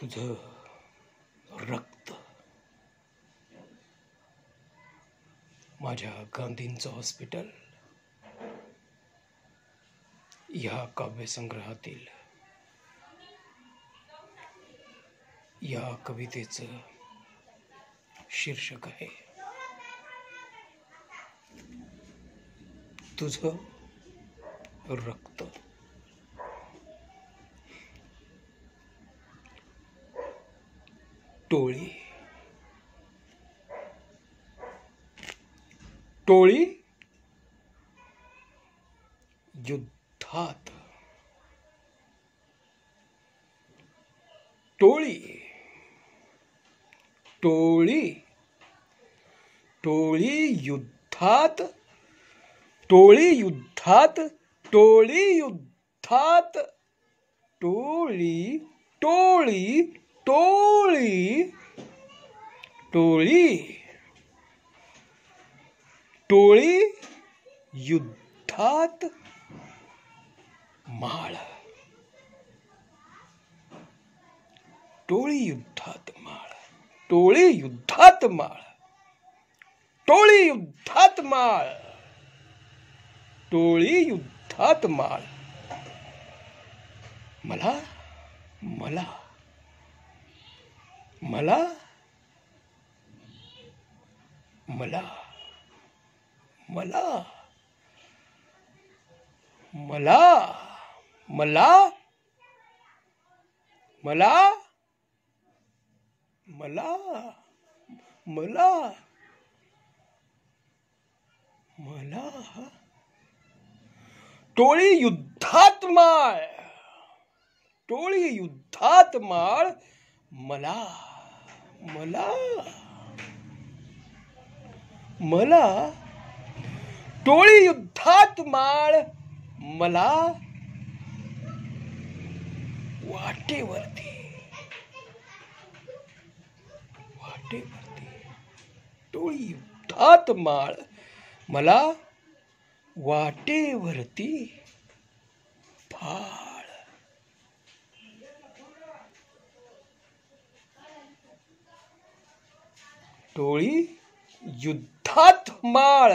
तुझं रक्त माझ्या गांधींचं हॉस्पिटल या काव्यसंग्रहातील या कवितेचं शीर्षक आहे तुझं रक्त। टोळी टोळी युद्धात, टोळी टोळी टोळी युद्धात, टोळी युद्धात, टोळी युद्धात, टोळी टोळी टोळी टोळी टोळी युद्धात माळ, टोळी युद्धात माळ, टोळी युद्धात माळ, टोळी युद्धात माळ, टोळी युद्धात माळ। मला मला मला मला मला मला मला मला मला मला मला टोळी युद्धात माळ, टोळी युद्धात माळ, मला मला मला टोळी युद्धात माळ, मला वाटेवरती वाटेवरती टोळी युद्धात माळ, मला वाटेवरती फाळ। टोळी युद्धात माळ,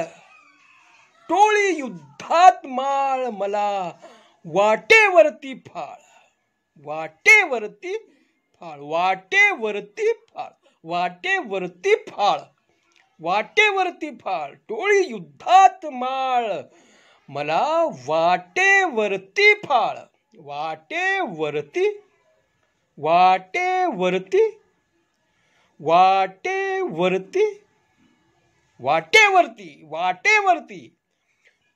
टोळी युद्धात माळ, मला वाटेवरती फाळ, वाटेवरती फाळ, वाटेवरती फाळ, वाटेवरती फाळ, वाटेवरती फाळ। टोळी युद्धात माळ, मला वाटेवरती फाळ, वाटेवरती वाटेवरती वाटेवरती वाटेवरती वाटेवरती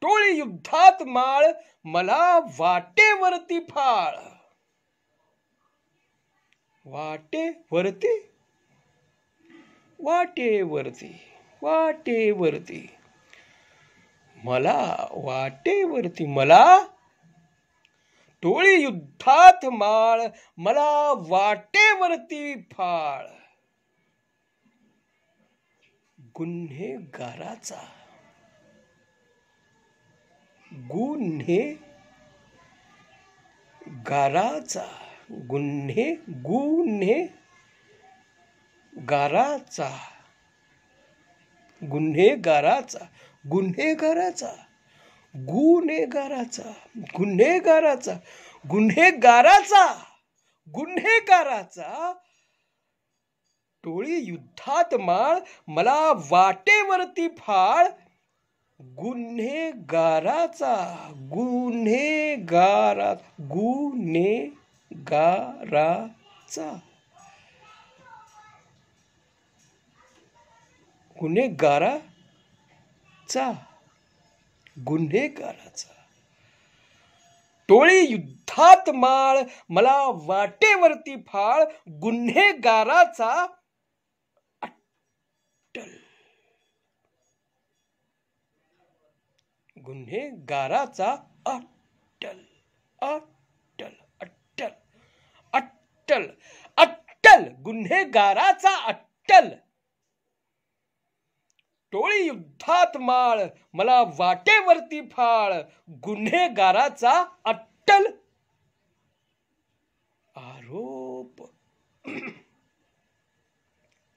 टोळी युद्धात माळ, मला वाटेवरती फाळ, वाटेवरती वाटेवरती वाटेवरती मला वाटेवरती, मला टोळी युद्धात माळ, मला वाटेवरती फाळ। गुन्हेगाराचा गुन्हेगाराचा गुन्हेगाराचा गुन्हेगाराचा गुन्हेगाराचा गुन्हेगाराचा गुन्हेगाराचा गुन्हेगाराचा गुन्हेगाराचा टोळी युद्धात माळ, मला वाटेवरती फाळ। गुन्हेगाराचा गुन्हेगारा गुन्हेगाराचा गुन्हेगाराचा गुन्हेगाराचा टोळी युद्धात माळ, मला वाटेवरती फाळ। गुन्हेगाराचा अट्टल, गुन्हेगाराचा अट्टल अट्टल अट्टल अट्टल अट्टल गुन्हेगाराचा अट्टल। टोळी युद्धात माळ, मला वाटेवरती फाळ। गुन्हेगाराचा अट्टल आरोप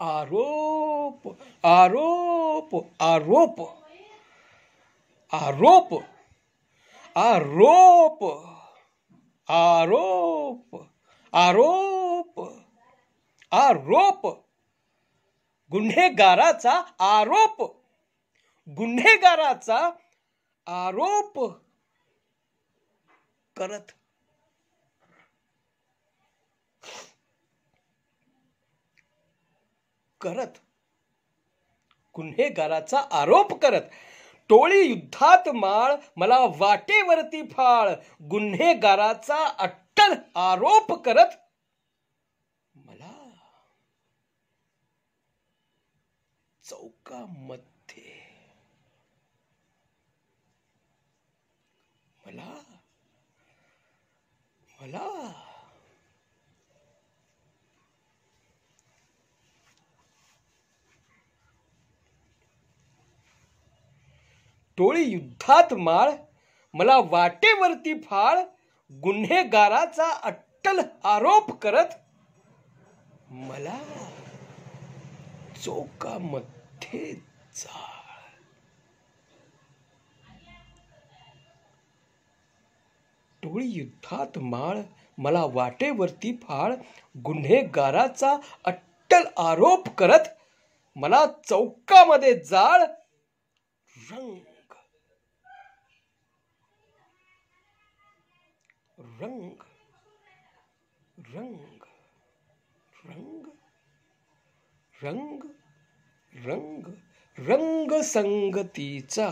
आरोप आरोप आरोप आरोप आरोप आरोप आरोप आरोप गुन्हेगाराचा आरोप गुन्हेगाराचा आरोप करत करत गुन्हेगाराचा आरोप करत टोळी युद्धात माळ मला वाटेवरती फाळ गुन्हेगाराचा अट्टल आरोप करत मला चौकामध्ये मला मला टोळी युद्धात माळ मला वाटेवरती फाळ गुन्हेगाराचा अट्टल आरोप करत मला चौकामध्ये जाळ टोळी युद्धात माळ मला वाटेवरती फाळ गुन्हेगाराचा अट्टल आरोप करत मला चौकामध्ये जाळ रंग रंग रंग रंग रंग रंग रंग संगतीचा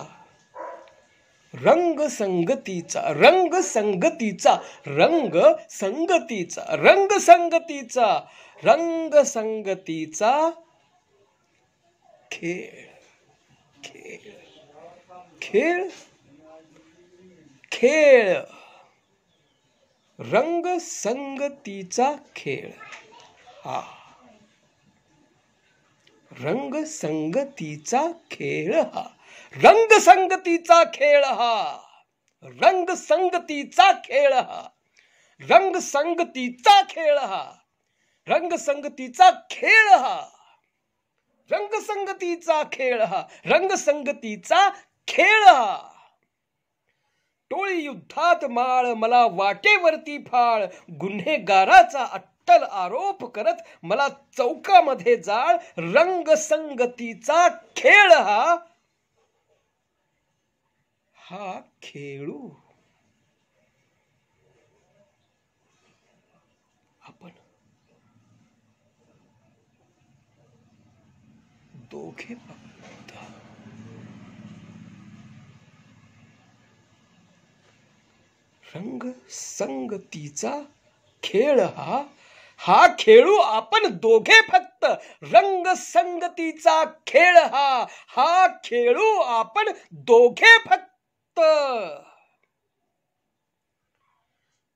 रंग संगतीचा रंग संगतीचा रंग संगतीचा रंग संगतीचा रंग संगतीचा खेळ खेळ खेळ खेळ रंग संगतीचा खेळ हा रंग संगतीचा खेळ हा रंग संगतीचा खेळ हा रंग संगतीचा खेळ हा रंग संगतीचा खेळ हा रंग संगतीचा खेळ हा रंग संगतीचा खेळ हा रंग संगतीचा खेळ हा टोळी युद्धात माळ मला वाटेवरती फाळ गुन्हेगाराचा अट्टल आरोप करत मला चौकामध्ये जाळ रंग संगतीचा खेळ हा हा खेळू आपण दोघे फक्त रंग संगतीचा खेळ हा हा खेळू आपण दोघे फक्त रंग संगतीचा खेळ हा हा खेळू आपण दोघे फक्त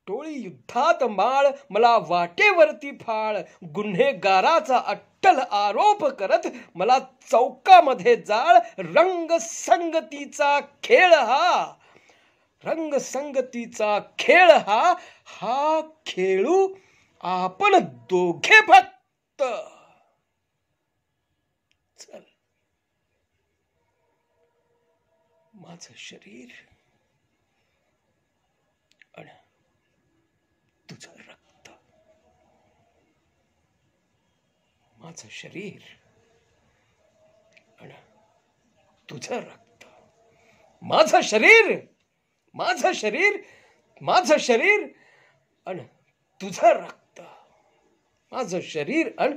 टोळी युद्धात माळ मला वाटेवरती फाळ गुन्हेगाराचा अट्टल आरोप करत मला चौकामध्ये जाळ रंग संगतीचा खेळ हा रंग संगतीचा खेळ हा हा खेळू आपण दोघे फक्त चल माझं शरीर आणि तुझं रक्त माझं शरीर आणि तुझं रक्त माझं शरीर माझं शरीर माझं शरीर आणि तुझं रक्त माझं शरीर आणि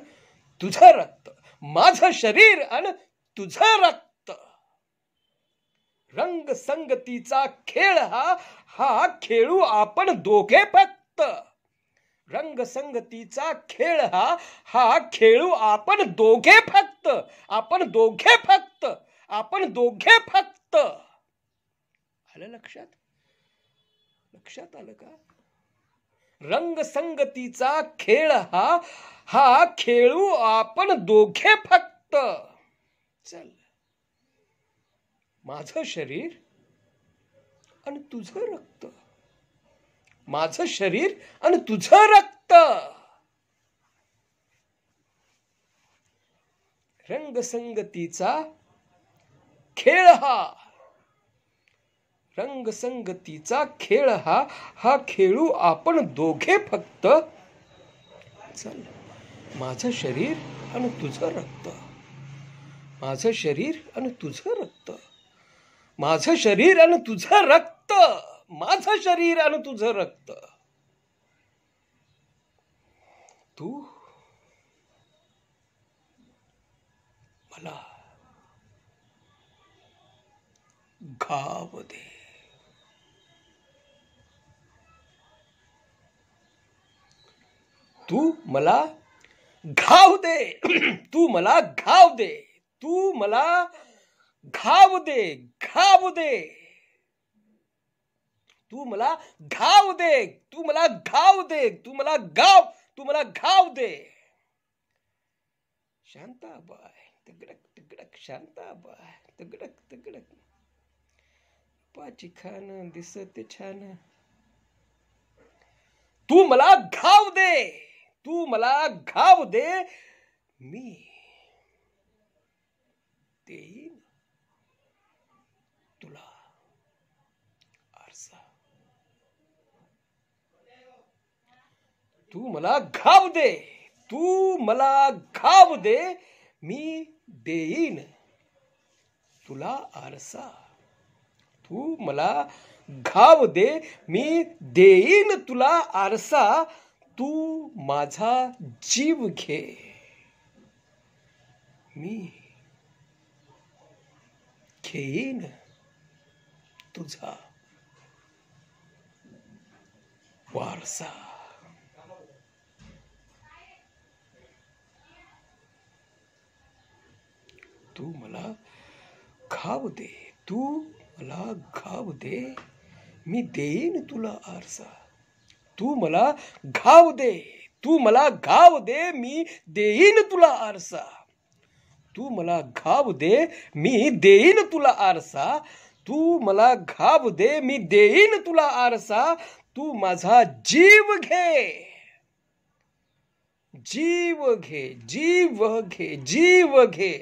तुझं रक्त माझं शरीर आणि तुझं रक्त रंग संगतीचा खेळ हा हा खेळू आपण दोघे फक्त रंग संगतीचा खेळ हा हा खेळू आपण दोघे फक्त आपण दोघे फक्त आपण दोघे फक्त आलं लक्षात लक्षात आलं का रंग संगतीचा खेळ हा हा खेळू आपण दोघे फक्त चल माझं शरीर आणि तुझं रक्त माझं शरीर आणि तुझं रक्त रंगसंगतीचा खेळ हा, रंगसंगतीचा खेळ हा, हा खेळू आपण दोघे फक्त. चल, माझं शरीर आणि तुझं रक्त, माझं शरीर आणि तुझं रक्त, माझं शरीर आणि तुझं रक्त, माझं शरीर आणि तुझं रक्त. तू मला घाव दे, तू मला घाव दे, तू मला घाव दे, तू मला घाव दे, घाव दे, तू मला घाव दे, तू मला घाव दे, तू मला घाव, तू मला घाव दे. शांताबाई तगडक तगडक, शांताबाई तगडक तगडक, पाची खान दिसते छान. तू मला घाव दे, तू मला घाव दे, मी देईन तुला आरसा. तू मला घाव दे, तू मला घाव दे, मी देईन तुला आरसा. तू मला घाव दे, मी देईन तुला आरसा. तू माझा जीव घे, मी घेईन तुझा वारसा. तू मला घाव दे, तू मला घाव दे, मी देईन तुला आरसा. तू मला घाव दे, तू मला घाव दे, मी देईन तुला आरसा. तू मला घाव दे, मी देईन तुला आरसा. तू मला घाव दे, मी देईन तुला आरसा. तू माझा जीव घे, जीव घे, जीव घे, जीव घे,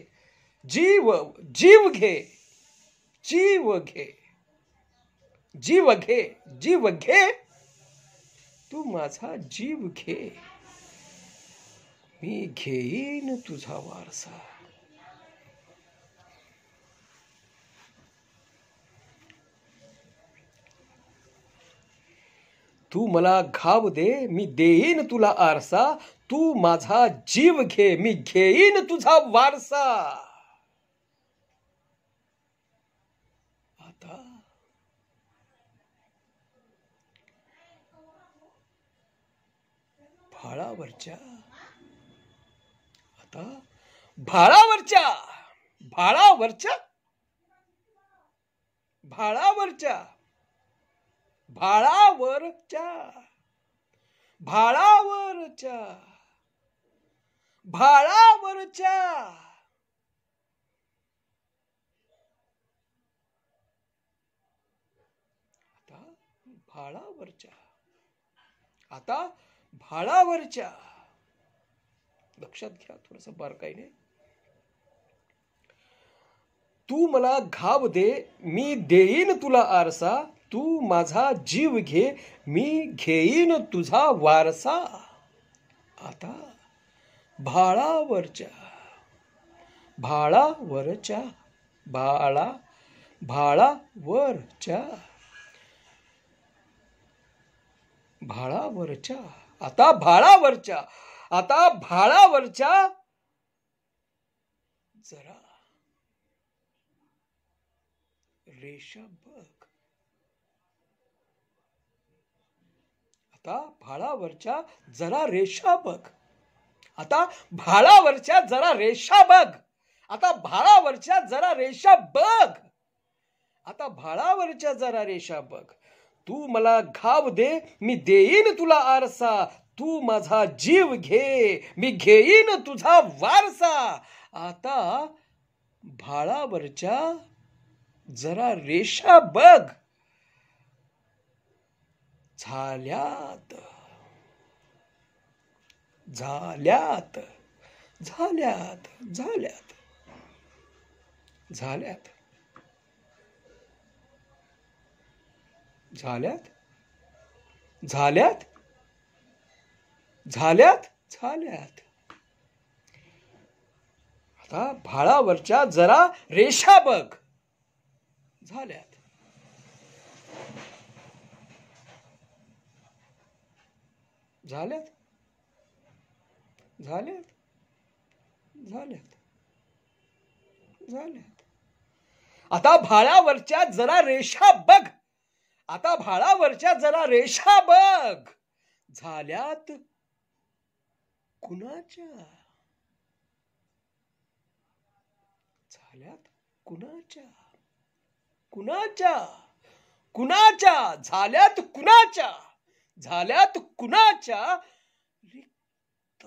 जीव, जीव घे, जीव घे, जीव घे, जीव घे. तू माझा जीव घे, मी घेईन तुझा वारसा. तू मला घाव दे, मी देईन तुला आरसा. तू माझा जीव घे, मी घेईन तुझा वारसा. आता भाळावरच्या, आता भाळावरच्या, भाळावरच्या, भाळावरच्या, भाळावरच्या, भाळावरच्या, भाळावरच्या, आता भाळावरच्या, आता भाळावरच्या. लक्षात घ्या थोडस बारकाईने. तू मला घाव दे, मी देईन तुला आरसा. तू माझा जीव घे, मी घेईन तुझा वारसा. आता भाळावरच्या, भाळावरच्या, भाळा, भाळावरच्या, भाळावरच्या, आता भाळावरच्या, आता भाळावरच्या. जरा रेषा बघ, आता भाळावरच्या जरा रेषा बघ, आता भाळावरच्या जरा रेषा बघ, आता भाळावरच्या जरा रेषा बघ, आता भाळावरच्या जरा रेषा बघ. तू मला घाव दे, मी देईन तुला आरसा. तू माझा जीव घे, मी घेईन तुझा वारसा. आता भाळावरच्या जरा रेषा बघ. झाल्यात, झाल्यात, झाल्यात, झाल्यात. झाल्यात झाल्यात झाल्यात झाल्यात झाल्यात आता भाळावरच्या जरा रेषा बघ झाल्यात झाल्यात झाल्यात झाल्यात झाल्यात आता भाळावरच्या जरा रेषा बघ आता भाळावरच्या जरा रेषा बघ झाल्यात कुणाच्या झाल्यात कुणाच्या कुणाच्या कुणाच्या झाल्यात कुणाच्या झाल्यात कुणाच्या रिक्त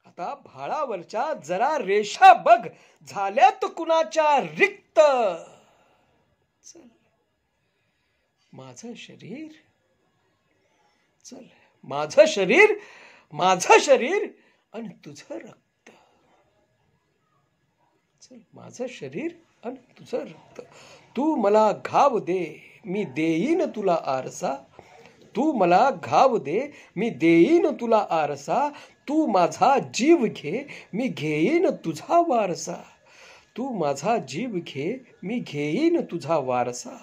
आता भाळावरच्या जरा रेषा बघ झाल्यात कुणाच्या रिक्त चल माझं शरीर चल माझं शरीर आणि तुझं रक्त चल माझं शरीर आणि तुझं रक्त तू मला घाव दे मी देईन तुला आरसा तू मला घाव दे मी देईन तुला आरसा तू माझा जीव घे मी घेईन तुझा वारसा तू माझा जीव घे मी घेईन तुझा वारसा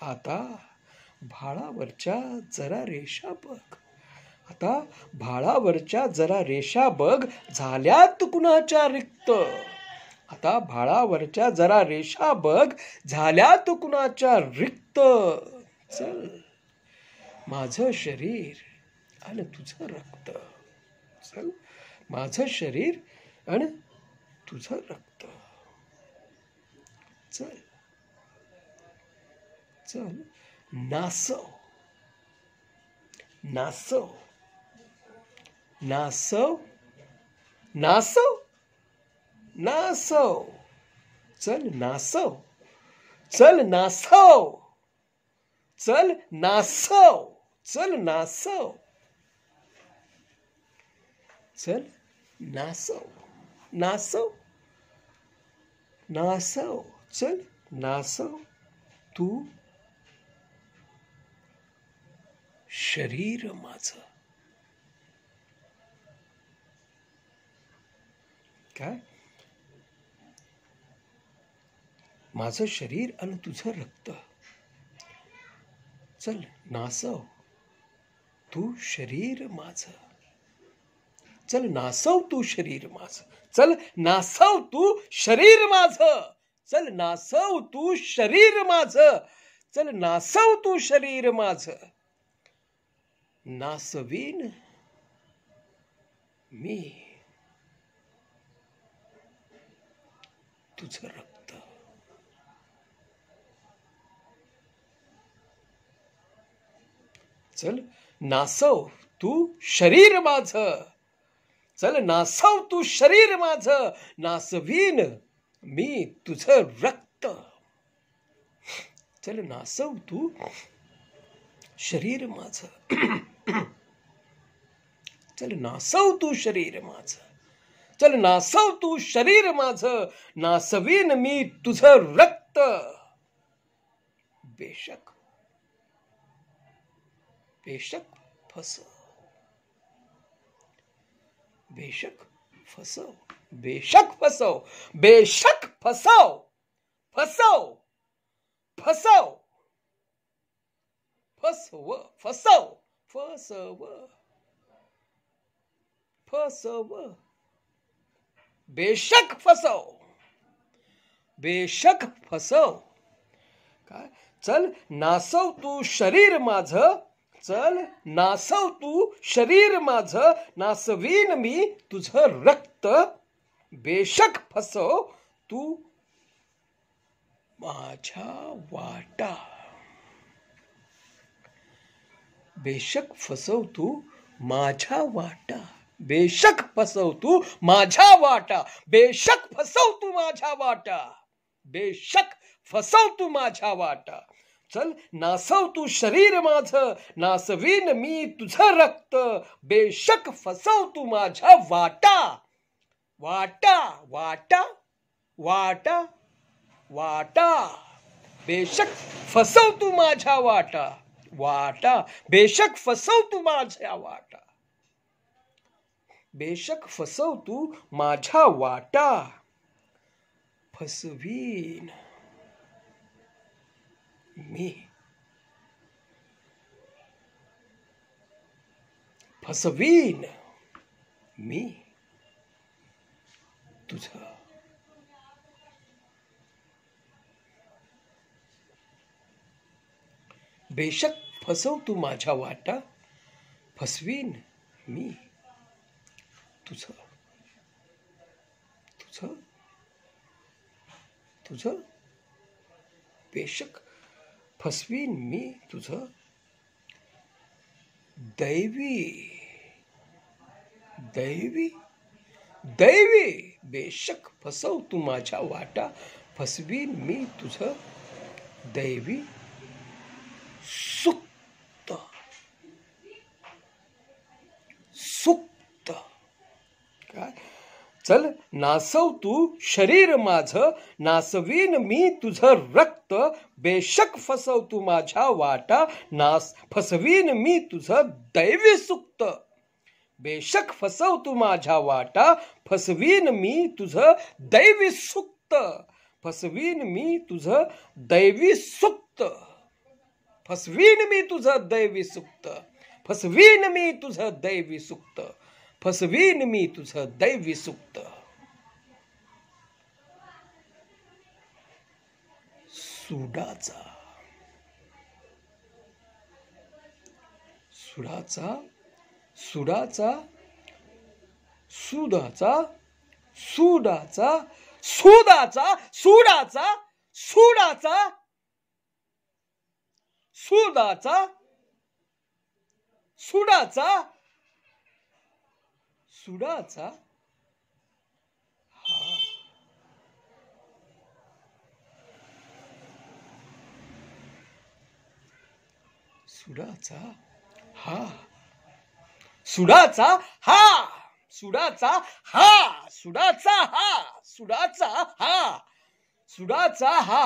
आता भाळावरच्या जरा रेषा बघ आता भाळावरच्या जरा रेषा बघ झाल्यात कुणाच्या रिक्त आता भाळावरच्या जरा रेषा बघ झाल्यात कुणाच्या रिक्त चल माझं शरीर आणि तुझं रक्त चल माझं शरीर आणि तुझं रक्त चल चल नासव नासव नासव नासव नासव चल नासव चल नासव चल नासव चल नासव चल नासव नासव नासव चल नासव तू शरीर माझं काय माझं शरीर आणि तुझं रक्त चल नासव तू शरीर माझं चल नासव तू शरीर माझं चल नासव तू शरीर माझं चल नासव तू शरीर माझं चल नासव तू शरीर माझं नासवीन मी तुझं रक्त चल नासव तू शरीर माझं चल नासव तू शरीर माझं नासवीन मी तुझं रक्त चल नासव तू शरीर माझं चल नासव तू शरीर माझं चल नासव तू शरीर माझं नासवीन मी तुझं रक्त बेशक बेशक फसव बेशक फसव बेशक फसव बेशक फसव फसव फसव फसव फसव फसव फसव बेशक फसव बेशक फसव काय चल नासव तू शरीर माझं चल नासव तू शरीर माझं नासवीन मी तुझं रक्त बेशक फसव तू माझ्या वाटा बेशक फसव तू माझ्या वाटा बेशक फसव तू माझ्या वाटा बेशक फसव तू माझ्या वाटा बेशक फसव तू माझ्या वाटा चल नासव तू शरीर माझं नासवीन मी तुझं रक्त बेशक फसव तू माझ्या वाटा वाटा वाटा वाटा वाटा बेशक फसव तू माझ्या वाटा वाटा बेशक फसव तू माझ्या वाटा बेशक फसव तू माझ्या वाटा फसवीन मी फसवीन मी तुझं बेशक फसव तू माझ्या वाटा फसवीन मी तुझं तुझं तुझं बेशक फसवीन मी तुझं दैवी दैवी दैवी बेशक फसव तू माझ्या वाटा फसवीन मी तुझं दैवी सुक्त सुक्त काय चल नासव तू शरीर माझं नासवीन मी तुझं रक्त बेशक फसव तू माझ्या वाटा फसवीन मी तुझं दैवी सुक्त बेशक फसव तू माझ्या वाटा फसवीन मी तुझं दैवी सुक्त फसवीन मी तुझं दैवी सुक्त फसवीन मी तुझं दैवी सुक्त फसवीन मी तुझं दैवी सुक्त फसवीन मी तुझं दैवी सुक्त सुडाचा सुडाचा सुडाचा सुडाचा सुडाचा सुडाचा सुडाचा सुडाचा सुडाचा सुडाचा सुडाचा हा सुडाचा हा सुडाचा हा सुडाचा हा सुडाचा हा सुडाचा हा सुडाचा हा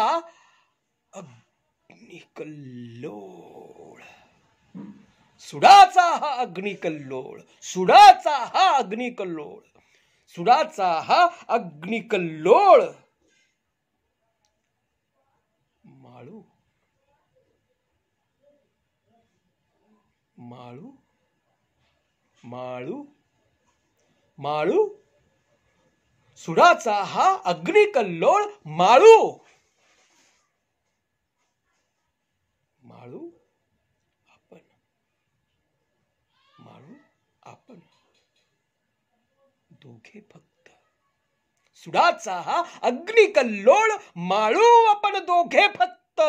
अग्निकल्लोळ सुडाचा हा अग्निकल्लोळ सुडाचा हा अग्निकल्लोळ सुडाचा हा अग्निकल्लोळ माळू माळू माळू माळू सुडाचा हा अग्निकल्लोळ माळू माळू आपण माळू आपण दोघे फक्त सुडाचा हा अग्निकल्लोळ माळू आपण दोघे फक्त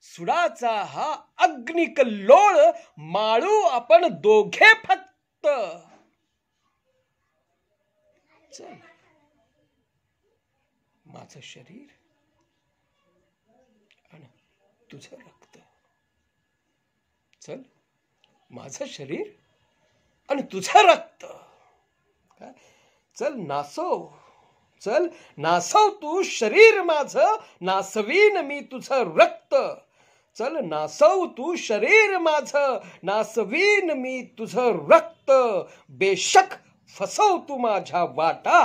सुडाचा हा अग्निकल्लोळ माळू आपण दोघे फक्त चल माझं शरीर आणि तुझं रक्त चल माझं शरीर आणि तुझं रक्त काय चल नासव चल नासव तू शरीर माझं नासवीन मी तुझं रक्त चल नासव तू शरीर माझं नासवीन मी तुझं रक्त बेशक फसव तू माझ्या वाटा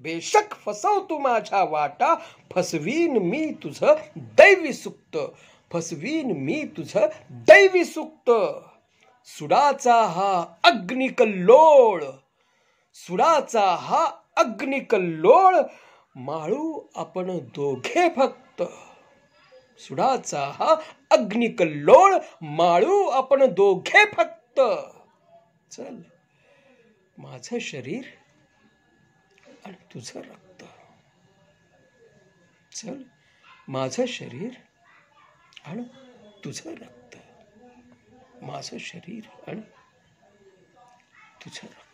बेशक फसव तू माझ्या वाटा फसवीन मी तुझं दैवी सुक्त फसवीन मी तुझं दैवी सुक्त सुडाचा हा अग्निकल्लोळ सुडाचा हा अग्निकल्लोळ माळू आपण दोघे फक्त सुडाचा हा अग्निकल्लोळ माळू आपण दोघे फक्त चल माझं शरीर आणि तुझं रक्त चल माझं शरीर आणि तुझं रक्त माझं शरीर आणि तुझं रक्त